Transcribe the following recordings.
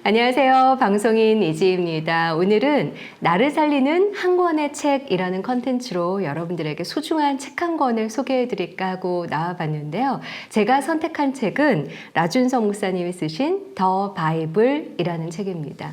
안녕하세요. 방송인 이지입니다. 오늘은 나를 살리는 한 권의 책이라는 컨텐츠로 여러분들에게 소중한 책 한 권을 소개해 드릴까 하고 나와봤는데요. 제가 선택한 책은 라준성 목사님이 쓰신 더 바이블이라는 책입니다.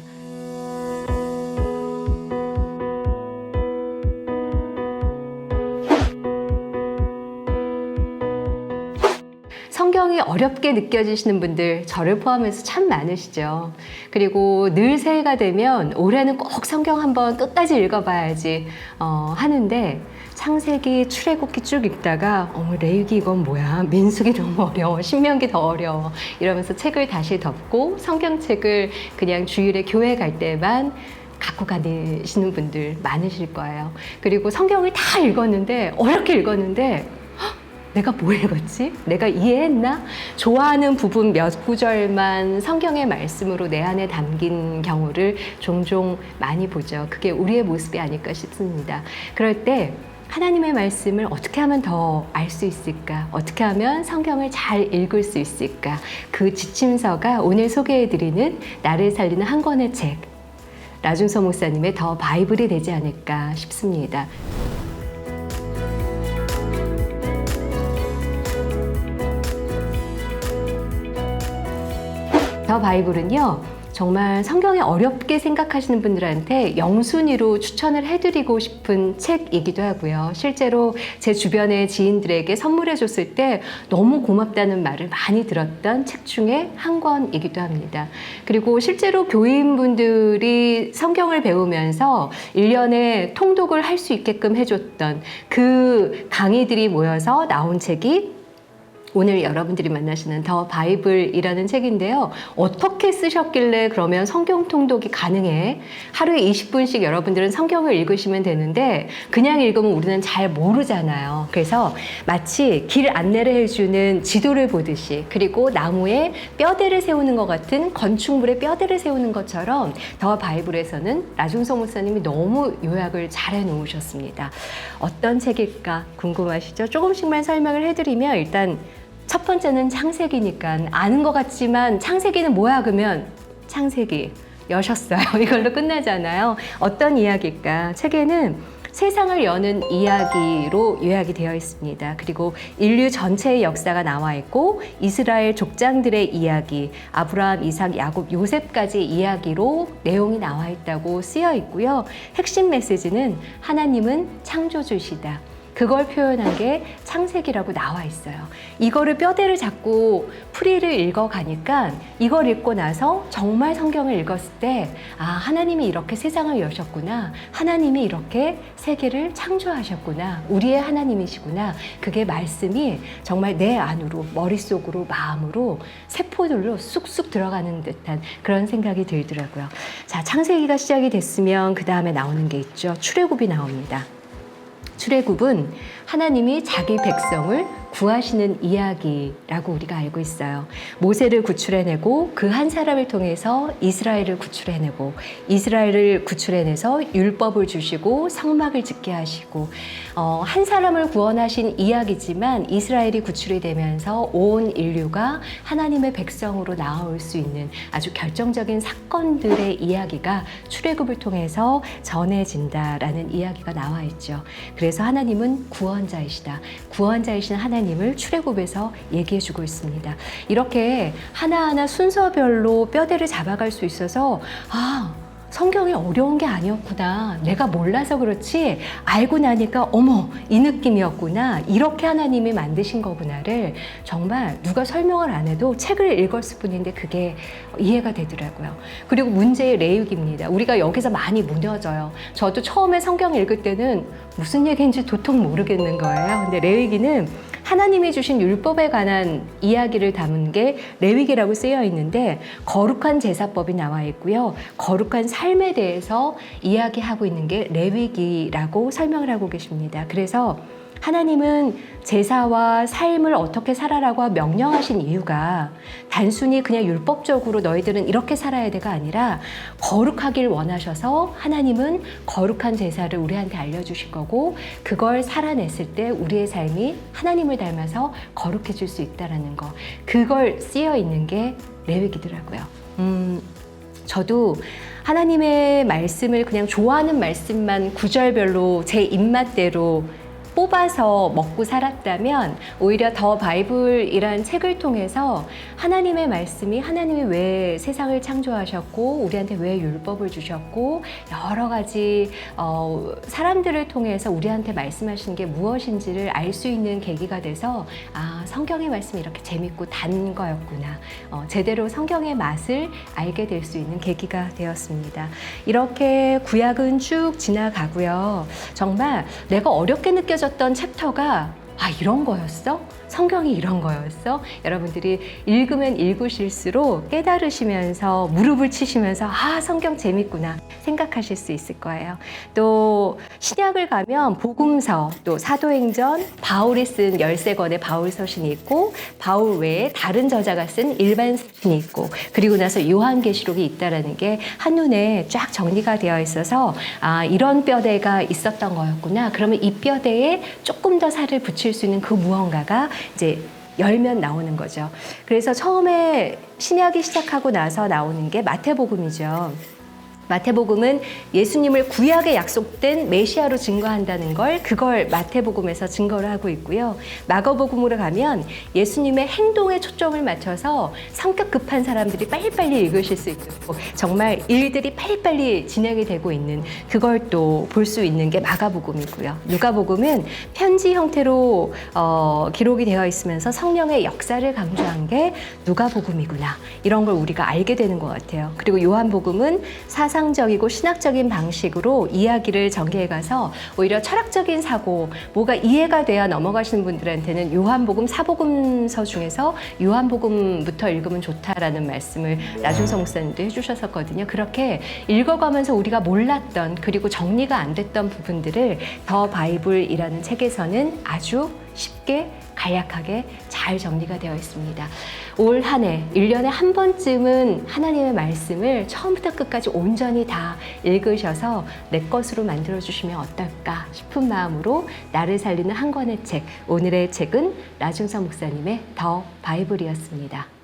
성경이 어렵게 느껴지시는 분들 저를 포함해서 참 많으시죠. 그리고 늘 새해가 되면 올해는 꼭 성경 한번 끝까지 읽어봐야지 하는데 창세기, 출애굽기 쭉 읽다가 레위기 이건 뭐야? 민수기 너무 어려워. 신명기 더 어려워. 이러면서 책을 다시 덮고 성경책을 그냥 주일에 교회 갈 때만 갖고 가시는 분들 많으실 거예요. 그리고 성경을 다 읽었는데 어렵게 읽었는데 내가 뭐 읽었지? 내가 이해했나? 좋아하는 부분 몇 구절만 성경의 말씀으로 내 안에 담긴 경우를 종종 많이 보죠. 그게 우리의 모습이 아닐까 싶습니다. 그럴 때 하나님의 말씀을 어떻게 하면 더 알 수 있을까? 어떻게 하면 성경을 잘 읽을 수 있을까? 그 지침서가 오늘 소개해드리는 나를 살리는 한 권의 책, 라준성 목사님의 더 바이블이 되지 않을까 싶습니다. 더 바이블은요, 정말 성경에 어렵게 생각하시는 분들한테 영순위로 추천을 해드리고 싶은 책이기도 하고요. 실제로 제 주변의 지인들에게 선물해 줬을 때 너무 고맙다는 말을 많이 들었던 책 중에 한 권이기도 합니다. 그리고 실제로 교인분들이 성경을 배우면서 1년에 통독을 할 수 있게끔 해줬던 그 강의들이 모여서 나온 책이 오늘 여러분들이 만나시는 더 바이블이라는 책인데요. 어떻게 쓰셨길래 그러면 성경 통독이 가능해? 하루에 20분씩 여러분들은 성경을 읽으시면 되는데 그냥 읽으면 우리는 잘 모르잖아요. 그래서 마치 길 안내를 해주는 지도를 보듯이, 그리고 나무에 뼈대를 세우는 것 같은 건축물에 뼈대를 세우는 것처럼 더 바이블에서는 라준성 목사님이 너무 요약을 잘 해놓으셨습니다. 어떤 책일까 궁금하시죠? 조금씩만 설명을 해드리면 일단 첫 번째는 창세기니까 아는 것 같지만 창세기는 뭐야? 그러면 창세기 여셨어요. 이걸로 끝나잖아요. 어떤 이야기일까? 책에는 세상을 여는 이야기로 요약이 되어 있습니다. 그리고 인류 전체의 역사가 나와 있고 이스라엘 족장들의 이야기, 아브라함, 이삭, 야곱, 요셉까지 이야기로 내용이 나와 있다고 쓰여 있고요. 핵심 메시지는 하나님은 창조주시다. 그걸 표현한 게 창세기라고 나와 있어요. 이거를 뼈대를 잡고 풀이를 읽어가니까 이걸 읽고 나서 정말 성경을 읽었을 때 하나님이 이렇게 세상을 여셨구나. 하나님이 이렇게 세계를 창조하셨구나. 우리의 하나님이시구나. 그게 말씀이 정말 내 안으로, 머릿속으로, 마음으로 세포들로 쑥쑥 들어가는 듯한 그런 생각이 들더라고요. 자, 창세기가 시작이 됐으면 그 다음에 나오는 게 있죠. 출애굽이 나옵니다. 출애굽은 하나님이 자기 백성을 구하시는 이야기라고 우리가 알고 있어요. 모세를 구출해내고 그 한 사람을 통해서 이스라엘을 구출해내고 이스라엘을 구출해내서 율법을 주시고 성막을 짓게 하시고 한 사람을 구원하신 이야기지만 이스라엘이 구출이 되면서 온 인류가 하나님의 백성으로 나아올 수 있는 아주 결정적인 사건들의 이야기가 출애굽을 통해서 전해진다라는 이야기가 나와 있죠. 그래서 하나님은 구원자이시다. 구원자이신 하나님을 출애굽에서 얘기해주고 있습니다. 이렇게 하나하나 순서별로 뼈대를 잡아갈 수 있어서 성경이 어려운 게 아니었구나. 내가 몰라서 그렇지 알고 나니까 어머 이 느낌이었구나. 이렇게 하나님이 만드신 거구나를 정말 누가 설명을 안 해도 책을 읽었을 뿐인데 그게 이해가 되더라고요. 그리고 문제의 레위기입니다. 우리가 여기서 많이 무너져요. 저도 처음에 성경 읽을 때는 무슨 얘기인지 도통 모르겠는 거예요. 근데 레위기는 하나님이 주신 율법에 관한 이야기를 담은 게 레위기라고 쓰여 있는데 거룩한 제사법이 나와 있고요. 거룩한 삶에 대해서 이야기하고 있는 게 레위기라고 설명을 하고 계십니다. 그래서 하나님은 제사와 삶을 어떻게 살아라고 명령하신 이유가 단순히 그냥 율법적으로 너희들은 이렇게 살아야 돼가 아니라 거룩하길 원하셔서 하나님은 거룩한 제사를 우리한테 알려주실 거고 그걸 살아냈을 때 우리의 삶이 하나님을 닮아서 거룩해질 수 있다는 거, 그걸 쓰여 있는 게 레위기더라고요. 저도 하나님의 말씀을 그냥 좋아하는 말씀만 구절별로 제 입맛대로 뽑아서 먹고 살았다면 오히려 더 바이블이란 책을 통해서 하나님의 말씀이 하나님이 왜 세상을 창조하셨고 우리한테 왜 율법을 주셨고 여러 가지 사람들을 통해서 우리한테 말씀하신 게 무엇인지를 알 수 있는 계기가 돼서 성경의 말씀이 이렇게 재밌고 단 거였구나. 제대로 성경의 맛을 알게 될 수 있는 계기가 되었습니다. 이렇게 구약은 쭉 지나가고요. 정말 내가 어렵게 느껴졌던 챕터가 이런 거였어? 성경이 이런 거였어? 여러분들이 읽으면 읽으실수록 깨달으시면서 무릎을 치시면서 성경 재밌구나 생각하실 수 있을 거예요. 또 신약을 가면 복음서, 또 사도행전, 바울이 쓴 13권의 바울 서신이 있고 바울 외에 다른 저자가 쓴 일반 서신이 있고 그리고 나서 요한계시록이 있다라는 게 한눈에 쫙 정리가 되어 있어서 이런 뼈대가 있었던 거였구나. 그러면 이 뼈대에 조금 더 살을 붙일 수 있는 그 무언가가 이제 열면 나오는 거죠. 그래서 처음에 신약이 시작하고 나서 나오는 게 마태복음이죠. 마태복음은 예수님을 구약에 약속된 메시아로 증거한다는 그걸 마태복음에서 증거를 하고 있고요. 마가복음으로 가면 예수님의 행동에 초점을 맞춰서 성격 급한 사람들이 빨리빨리 읽으실 수 있고 정말 일들이 빨리빨리 진행이 되고 있는 그걸 또 볼 수 있는 게 마가복음이고요. 누가복음은 편지 형태로 기록이 되어 있으면서 성령의 역사를 강조한 게 누가복음이구나. 이런 걸 우리가 알게 되는 것 같아요. 그리고 요한복음은 사상적이고 신학적인 방식으로 이야기를 전개해 가서 오히려 철학적인 사고, 뭐가 이해가 돼야 넘어가시는 분들한테는 요한복음, 사복음서 중에서 요한복음부터 읽으면 좋다라는 말씀을 나준성 목사님도 해주셨었거든요. 그렇게 읽어가면서 우리가 몰랐던 그리고 정리가 안 됐던 부분들을 더 바이블이라는 책에서는 아주 쉽게 간략하게 잘 정리가 되어 있습니다. 올 한 해 1년에 한 번쯤은 하나님의 말씀을 처음부터 끝까지 온전히 다 읽으셔서 내 것으로 만들어 주시면 어떨까 싶은 마음으로 나를 살리는 한 권의 책, 오늘의 책은 나준성 목사님의 더 바이블이었습니다.